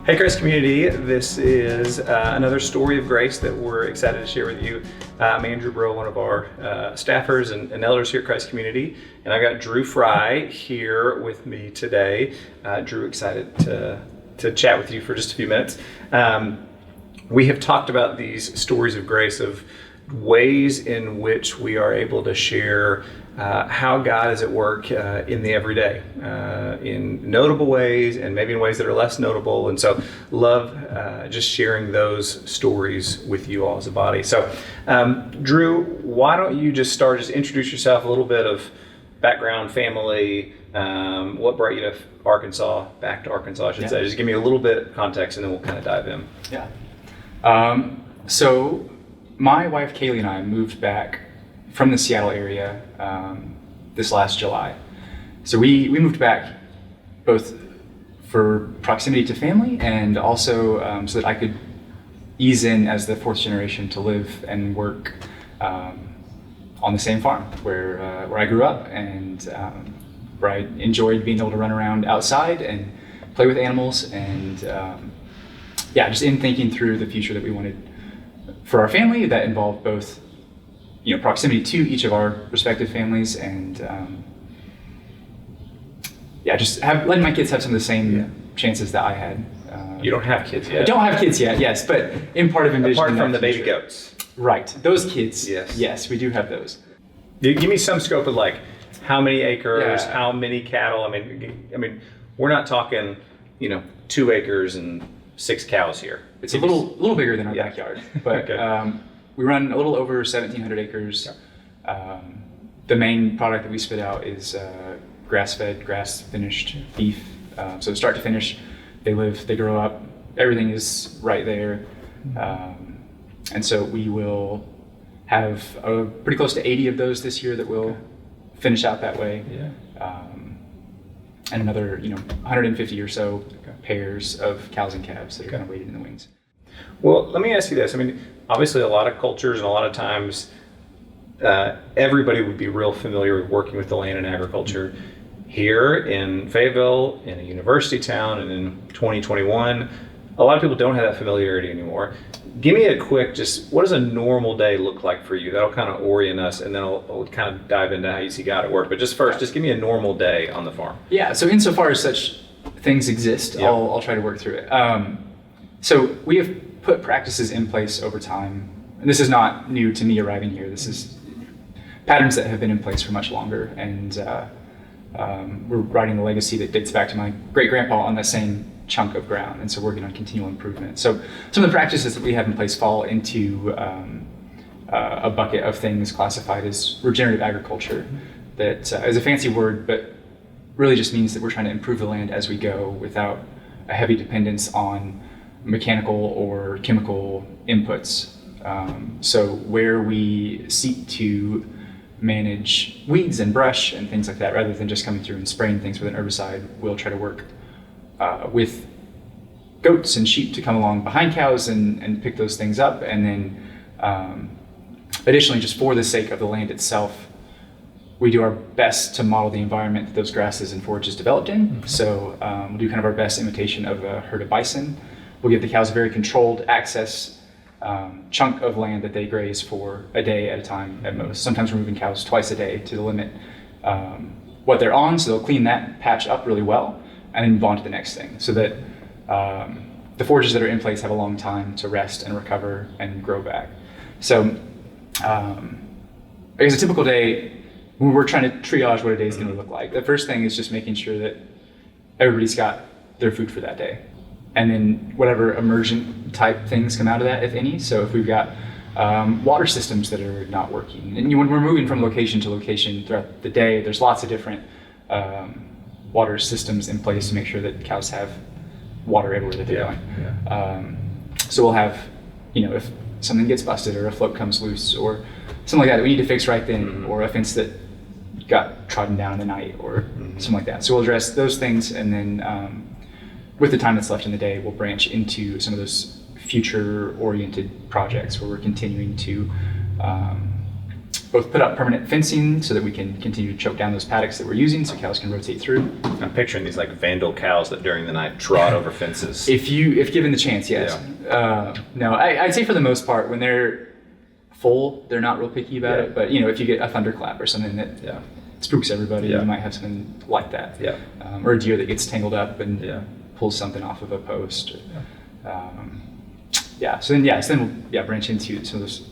Hey Grace community, this is another story of grace that we're excited to share with you. I'm Andrew Brill, one of our staffers and elders here at Christ Community, and I've got Drew Fry here with me today. Drew, excited to chat with you for just a few minutes. We have talked about these stories of grace, of ways in which we are able to share how God is at work in the everyday, in notable ways and maybe in ways that are less notable. And so love just sharing those stories with you all as a body. So Drew, why don't you just introduce yourself, a little bit of background, family, what brought you to Arkansas, back to Arkansas, I should say. Just give me a little bit of context and then we'll kind of dive in. So my wife Kaylee and I moved back from the Seattle area this last July. So we moved back both for proximity to family and also so that I could ease in as the fourth generation to live and work on the same farm where I grew up, and where I enjoyed being able to run around outside and play with animals, and just in thinking through the future that we wanted for our family that involved both proximity to each of our respective families, and just letting my kids have some of the same chances that I had. You don't have kids yet. I don't have kids yet, yes, but in part of envisioning apart from the future. baby goats. Right, those kids, yes. Yes, we do have those. Give me some scope of like how many acres, how many cattle. I mean, we're not talking, 2 acres and 6 cows here. It's a little bigger than our backyard, but Okay. We run a little over 1,700 acres. The main product that we spit out is grass-fed, grass-finished beef. So start to finish, they grow up, everything is right there. And so we will have pretty close to 80 of those this year that will finish out that way. And another 150 or so pairs of cows and calves that are kind of waiting in the wings. Well, let me ask you this. I mean, obviously a lot of cultures and a lot of times everybody would be real familiar with working with the land and agriculture. Here in Fayetteville, in a university town, and in 2021, a lot of people don't have that familiarity anymore. Give me a quick, what does a normal day look like for you? That'll kind of orient us, and then I'll kind of dive into how you see God at work. But just give me a normal day on the farm. Yeah, so insofar as such things exist, I'll try to work through it. So we have put practices in place over time. And this is not new to me arriving here. This is patterns that have been in place for much longer. And we're writing a legacy that dates back to my great-grandpa on that same chunk of ground. And so working on continual improvement. So some of the practices that we have in place fall into a bucket of things classified as regenerative agriculture. That is a fancy word, but really just means that we're trying to improve the land as we go without a heavy dependence on mechanical or chemical inputs. So where we seek to manage weeds and brush and things like that, rather than just coming through and spraying things with an herbicide, we'll try to work with goats and sheep to come along behind cows and pick those things up. And then additionally, just for the sake of the land itself, we do our best to model the environment that those grasses and forages developed in. Mm-hmm. So we'll do kind of our best imitation of a herd of bison. We'll give the cows a very controlled access chunk of land that they graze for a day at a time at most. Sometimes we're moving cows twice a day to the limit what they're on, so they'll clean that patch up really well and then move on to the next thing, so that the forages that are in place have a long time to rest and recover and grow back. So I guess a typical day, when we're trying to triage what a day is going to look like, the first thing is just making sure that everybody's got their food for that day. And then whatever emergent type things come out of that, if any. So if we've got water systems that are not working, and when we're moving from location to location throughout the day, there's lots of different water systems in place to make sure that cows have water everywhere that they're going. So we'll have, if something gets busted or a float comes loose or something like that we need to fix right then, or a fence that got trodden down in the night or something like that. So we'll address those things, and then with the time that's left in the day, we'll branch into some of those future-oriented projects where we're continuing to both put up permanent fencing so that we can continue to choke down those paddocks that we're using so cows can rotate through. I'm picturing these like vandal cows that during the night trot over fences. If given the chance, yes. No, I'd say for the most part, when they're full, they're not real picky about it. But if you get a thunderclap or something that spooks everybody, you might have something like that. Yeah. Or a deer that gets tangled up and pulls something off of a post. So then branch into some of those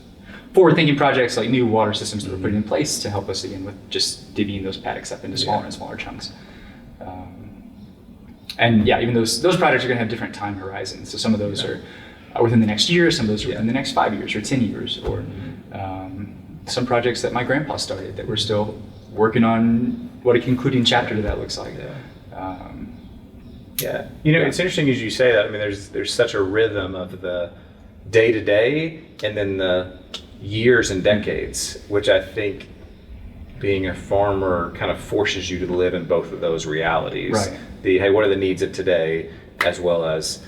forward-thinking projects like new water systems that we're putting in place to help us again with just divvying those paddocks up into smaller and smaller chunks. Even those projects are going to have different time horizons. So some of those are within the next year, some of those are within the next 5 years or 10 years, or some projects that my grandpa started that we're still working on what a concluding chapter to that looks like. It's interesting as you say that. I mean, there's such a rhythm of the day-to-day and then the years and decades, which I think being a farmer kind of forces you to live in both of those realities. Right. Hey, what are the needs of today, as well as,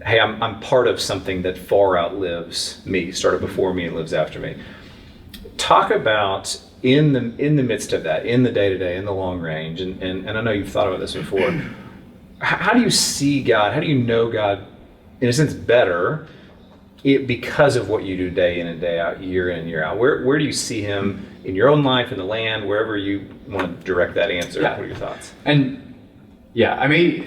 hey, I'm part of something that far outlives me, started before me and lives after me. Talk about in the midst of that, in the day-to-day, in the long range, and I know you've thought about this before, how do you see God? How do you know God, in a sense, better because of what you do day in and day out, year in and year out? Where do you see him in your own life, in the land, wherever you want to direct that answer? What are your thoughts? And I may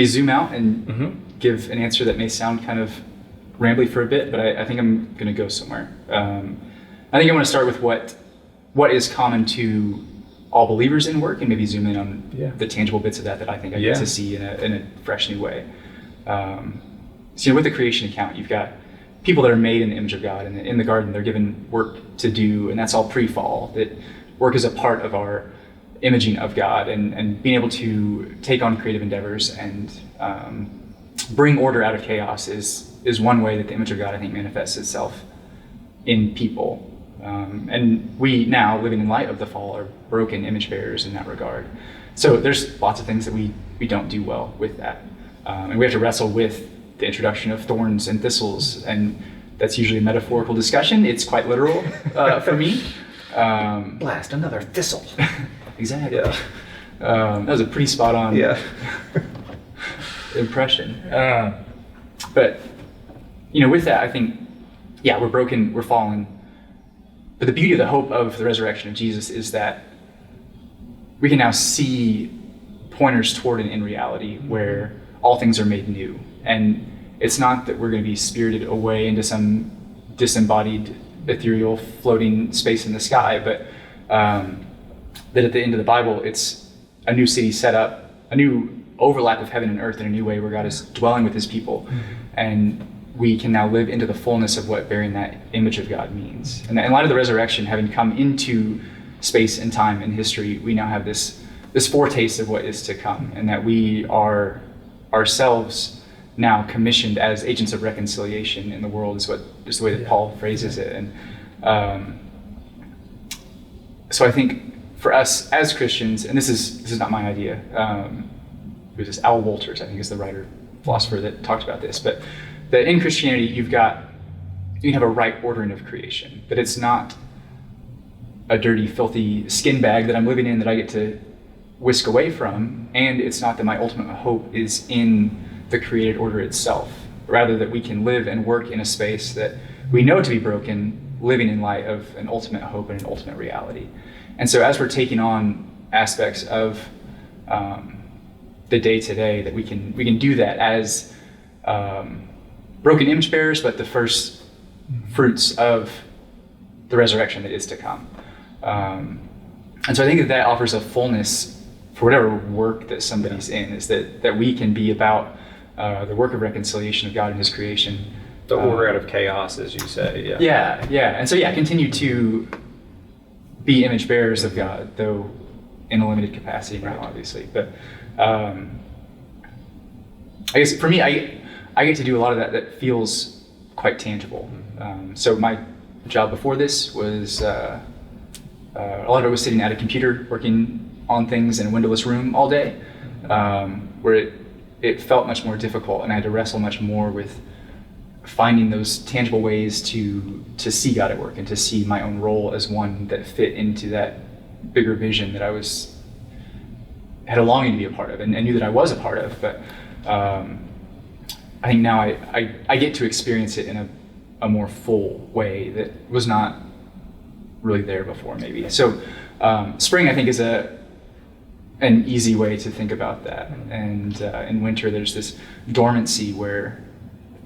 zoom out and give an answer that may sound kind of rambly for a bit, but I think I'm going to go somewhere. I think I want to start with what is common to all believers in work, and maybe zoom in on the tangible bits of that I think I get to see in a fresh new way. With the creation account, you've got people that are made in the image of God, and in the garden they're given work to do, and that's all pre-fall. That work is a part of our imaging of God, and being able to take on creative endeavors and bring order out of chaos is one way that the image of God, I think, manifests itself in people. And we now, living in light of the fall, are broken image bearers in that regard. So there's lots of things that we don't do well with that. And we have to wrestle with the introduction of thorns and thistles, and that's usually a metaphorical discussion. It's quite literal for me. Blast another thistle. Exactly. That was a pretty spot on impression. But with that, I think, we're broken, we're fallen. But the beauty of the hope of the resurrection of Jesus is that we can now see pointers toward an in reality where all things are made new. And it's not that we're going to be spirited away into some disembodied, ethereal, floating space in the sky, but that at the end of the Bible, it's a new city set up, a new overlap of heaven and earth in a new way where God is dwelling with his people. And we can now live into the fullness of what bearing that image of God means. And in light of the resurrection, having come into space and time and history, we now have this foretaste of what is to come, and that we are ourselves now commissioned as agents of reconciliation in the world, is the way that Paul phrases it. And so I think for us as Christians, and this is not my idea, it was Al Wolters, I think, is the writer, philosopher that talked about this, but that in Christianity you can have a right ordering of creation, that it's not a dirty, filthy skin bag that I'm living in that I get to whisk away from, and it's not that my ultimate hope is in the created order itself, rather that we can live and work in a space that we know to be broken, living in light of an ultimate hope and an ultimate reality. And so as we're taking on aspects of the day-to-day, that we can do that as broken image bearers, but the first fruits of the resurrection that is to come. And so I think that offers a fullness for whatever work that somebody's in, is that we can be about the work of reconciliation of God and his creation. The order out of chaos, as you say. And so continue to be image bearers of God, though in a limited capacity now, obviously. But I guess for me, I get to do a lot of that feels quite tangible. So my job before this was a lot of it was sitting at a computer working on things in a windowless room all day, where it felt much more difficult, and I had to wrestle much more with finding those tangible ways to see God at work and to see my own role as one that fit into that bigger vision that I had a longing to be a part of and knew that I was a part of. But I think now I get to experience it in a more full way that was not really there before, maybe. So spring, I think, is an easy way to think about that. And in winter, there's this dormancy where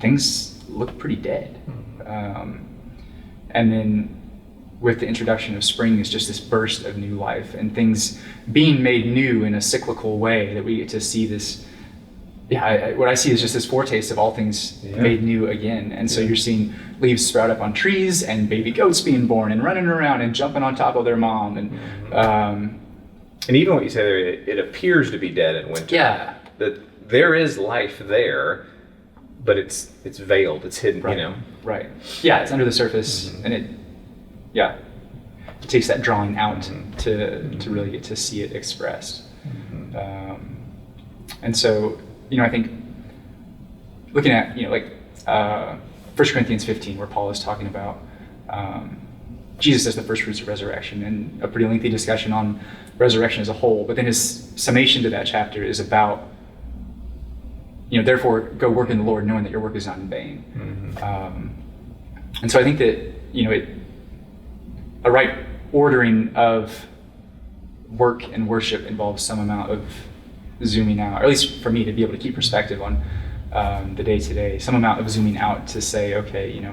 things look pretty dead. And then with the introduction of spring is just this burst of new life and things being made new in a cyclical way that we get to see this. What I see is just this foretaste of all things made new again. And so you're seeing leaves sprout up on trees and baby goats being born and running around and jumping on top of their mom. And even what you say there, it appears to be dead in winter. Yeah. That there is life there, but it's veiled, it's hidden, Right. you know. Right. Yeah, it's under the surface, and it takes that drawing out to really get to see it expressed. And so, I think looking at, 1 Corinthians 15, where Paul is talking about Jesus as the first fruits of resurrection, and a pretty lengthy discussion on resurrection as a whole. But then his summation to that chapter is about, therefore go work in the Lord, knowing that your work is not in vain. And so I think that, a right ordering of work and worship involves some amount of zooming out, or at least for me to be able to keep perspective on the day-to-day, some amount of zooming out to say, okay,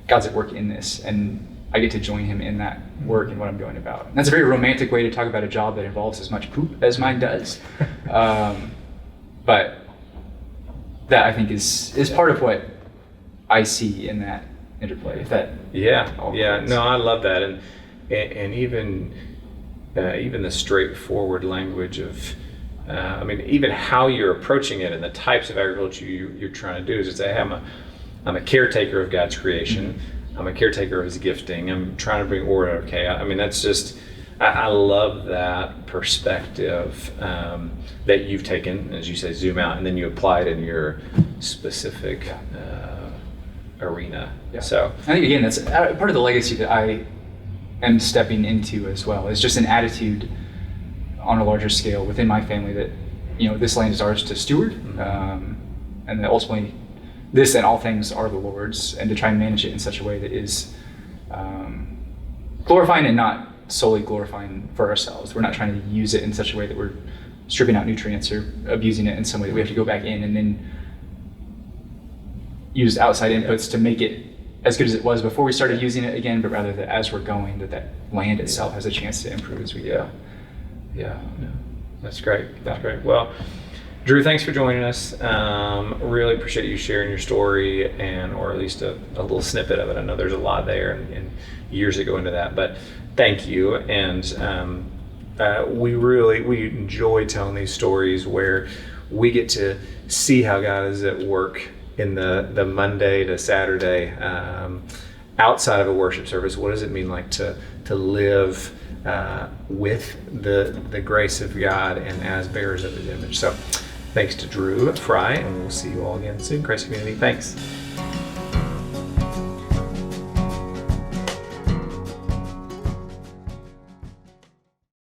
God's at work in this, and I get to join him in that work and what I'm going about. And that's a very romantic way to talk about a job that involves as much poop as mine does. But that, I think, is part of what I see in that interplay. If that No, I love that, and even the straightforward language of, even how you're approaching it and the types of agriculture you're trying to do is to say, hey, I'm a caretaker of God's creation. I'm a caretaker of his gifting. I'm trying to bring order to chaos. That's just, I love that perspective that you've taken, as you say, zoom out, and then you apply it in your specific arena. Yeah. So I think, again, that's part of the legacy that I am stepping into as well. Is just an attitude on a larger scale within my family that, this land is ours to steward, and that ultimately this and all things are the Lord's, and to try and manage it in such a way that is glorifying and not solely glorifying for ourselves. We're not trying to use it in such a way that we're stripping out nutrients or abusing it in some way that we have to go back in and then use outside inputs to make it as good as it was before we started using it again, but rather that as we're going, that land itself has a chance to improve as we go. Yeah, that's great. That's great. Well, Drew, thanks for joining us. Really appreciate you sharing your story, or at least a little snippet of it. I know there's a lot there and years that go into that, but thank you. And we enjoy telling these stories where we get to see how God is at work in the Monday to Saturday outside of a worship service. What does it mean like to live with the grace of God and as bearers of his image? So thanks to Drew Fry, and we'll see you all again soon. Christ Community, thanks.